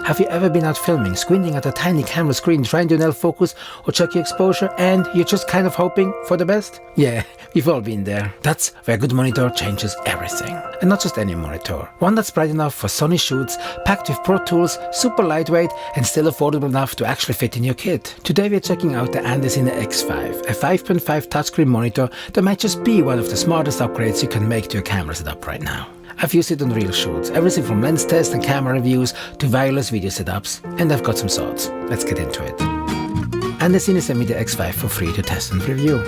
Have you ever been out filming, squinting at a tiny camera screen, trying to nail focus or check your exposure, and you're just kind of hoping for the best? Yeah, we've all been there. That's where a good monitor changes everything. And not just any monitor. One that's bright enough for sunny shoots, packed with Pro Tools, super lightweight, and still affordable enough to actually fit in your kit. Today we're checking out the Andycine X5, a 5.5 touchscreen monitor that might just be one of the smartest upgrades you can make to your camera setup right now. I've used it on real shoots, everything from lens tests and camera reviews to wireless video setups, and I've got some thoughts. Let's get into it. Andycine sent me the X5 for free to test and review.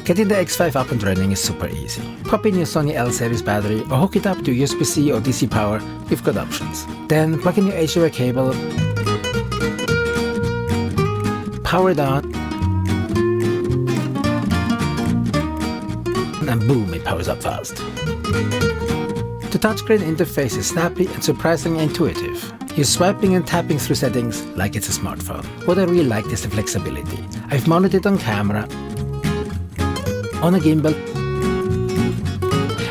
Getting the X5 up and running is super easy. Pop in your Sony L series battery or hook it up to USB-C or DC power, we've got options. Then plug in your HDMI cable, power it on, and boom, it powers up fast. The touchscreen interface is snappy and surprisingly intuitive. You're swiping and tapping through settings like it's a smartphone. What I really like is the flexibility. I've mounted it on camera, on a gimbal,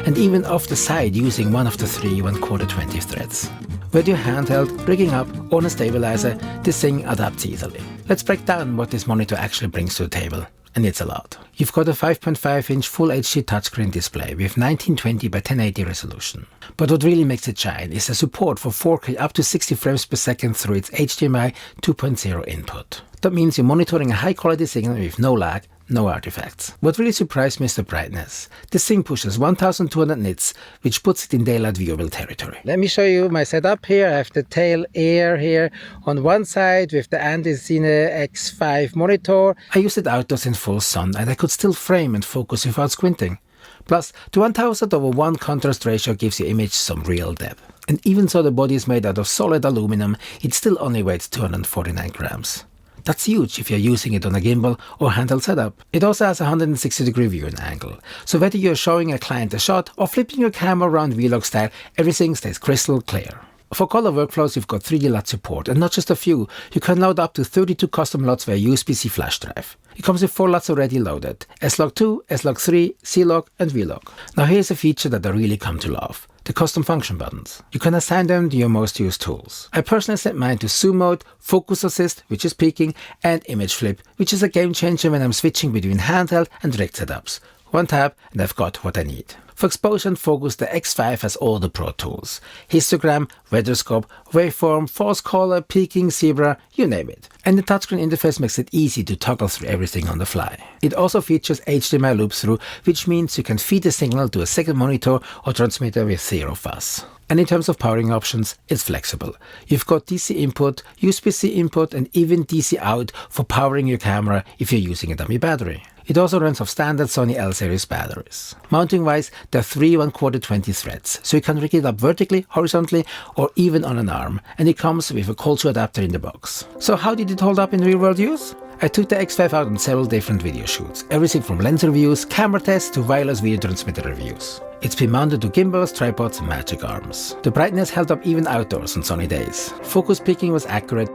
and even off the side using one of the 3 1/4 20 threads. With your handheld, rigging up, or on a stabilizer, this thing adapts easily. Let's break down what this monitor actually brings to the table. And it's a lot. You've got a 5.5-inch Full HD touchscreen display with 1920 by 1080 resolution. But what really makes it shine is the support for 4K up to 60 frames per second through its HDMI 2.0 input. That means you're monitoring a high-quality signal with no lag, no artifacts. What really surprised me is the brightness. This thing pushes 1200 nits, which puts it in daylight viewable territory. Let me show you my setup here. I have the tail air here on one side with the Andycine X5 monitor. I used it outdoors in full sun and I could still frame and focus without squinting. Plus, the 1000/1 contrast ratio gives your image some real depth. And even though the body is made out of solid aluminum, it still only weighs 249 grams. That's huge if you're using it on a gimbal or handheld setup. It also has a 160-degree viewing angle, so whether you're showing a client a shot or flipping your camera around vlog style, everything stays crystal clear. For color workflows, you've got 3D LUT support, and not just a few. You can load up to 32 custom LUTs via USB-C flash drive. It comes with 4 LUTs already loaded: S-Log2, S-Log3, C-Log, and V-Log. Now here's a feature that I really come to love: the custom function buttons. You can assign them to your most used tools. I personally set mine to zoom mode, focus assist, which is peaking, and image flip, which is a game changer when I'm switching between handheld and rigged setups. One tap and I've got what I need. For exposure and focus, the X5 has all the Pro Tools: histogram, radarscope, waveform, false color, peaking, zebra, you name it. And the touchscreen interface makes it easy to toggle through everything on the fly. It also features HDMI loop-through, which means you can feed the signal to a second monitor or transmitter with zero fuss. And in terms of powering options, it's flexible. You've got DC input, USB-C input, and even DC out for powering your camera if you're using a dummy battery. It also runs off standard Sony L series batteries. Mounting wise, there are 3 1/4 20 threads, so you can rig it up vertically, horizontally, or even on an arm, and it comes with a cold shoe adapter in the box. So how did it hold up in real world use? I took the X5 out on several different video shoots, everything from lens reviews, camera tests, to wireless video transmitter reviews. It's been mounted to gimbals, tripods, and magic arms. The brightness held up even outdoors on sunny days. Focus peaking was accurate.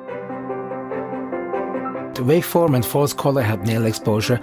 The waveform and false color helped nail exposure.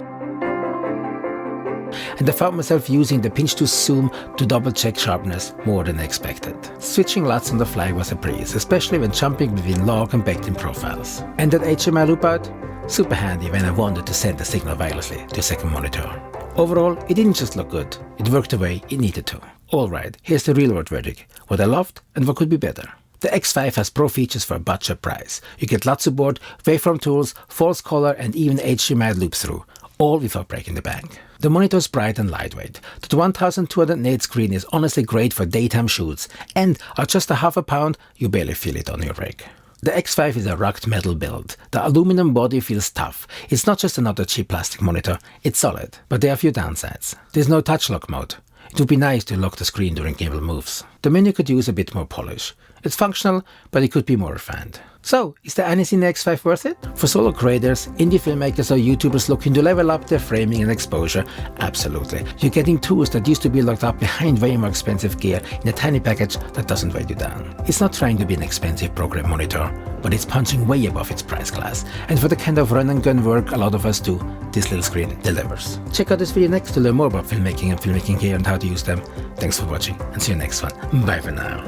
And I found myself using the pinch to zoom to double check sharpness more than expected. Switching LUTs on the fly was a breeze, especially when jumping between log and baked-in profiles. And that HDMI loop out? Super handy when I wanted to send the signal wirelessly to a second monitor. Overall, it didn't just look good, it worked the way it needed to. Alright, here's the real world verdict: what I loved and what could be better. The X5 has pro features for a budget price. You get LUT support, waveform tools, false color, and even HDMI loop-through, all without breaking the bank. The monitor is bright and lightweight. The 1200 nit screen is honestly great for daytime shoots, and at just a half a pound, you barely feel it on your rig. The X5 is a rugged metal build. The aluminum body feels tough. It's not just another cheap plastic monitor, it's solid. But there are a few downsides. There's no touch lock mode. It would be nice to lock the screen during gimbal moves. The menu could use a bit more polish. It's functional, but it could be more refined. So, is the Andycine X5 worth it? For solo creators, indie filmmakers or YouTubers looking to level up their framing and exposure? Absolutely. You're getting tools that used to be locked up behind way more expensive gear in a tiny package that doesn't weigh you down. It's not trying to be an expensive program monitor, but it's punching way above its price class. And for the kind of run and gun work a lot of us do, this little screen delivers. Check out this video next to learn more about filmmaking and filmmaking gear and how to use them. Thanks for watching and see you next one. Bye for now.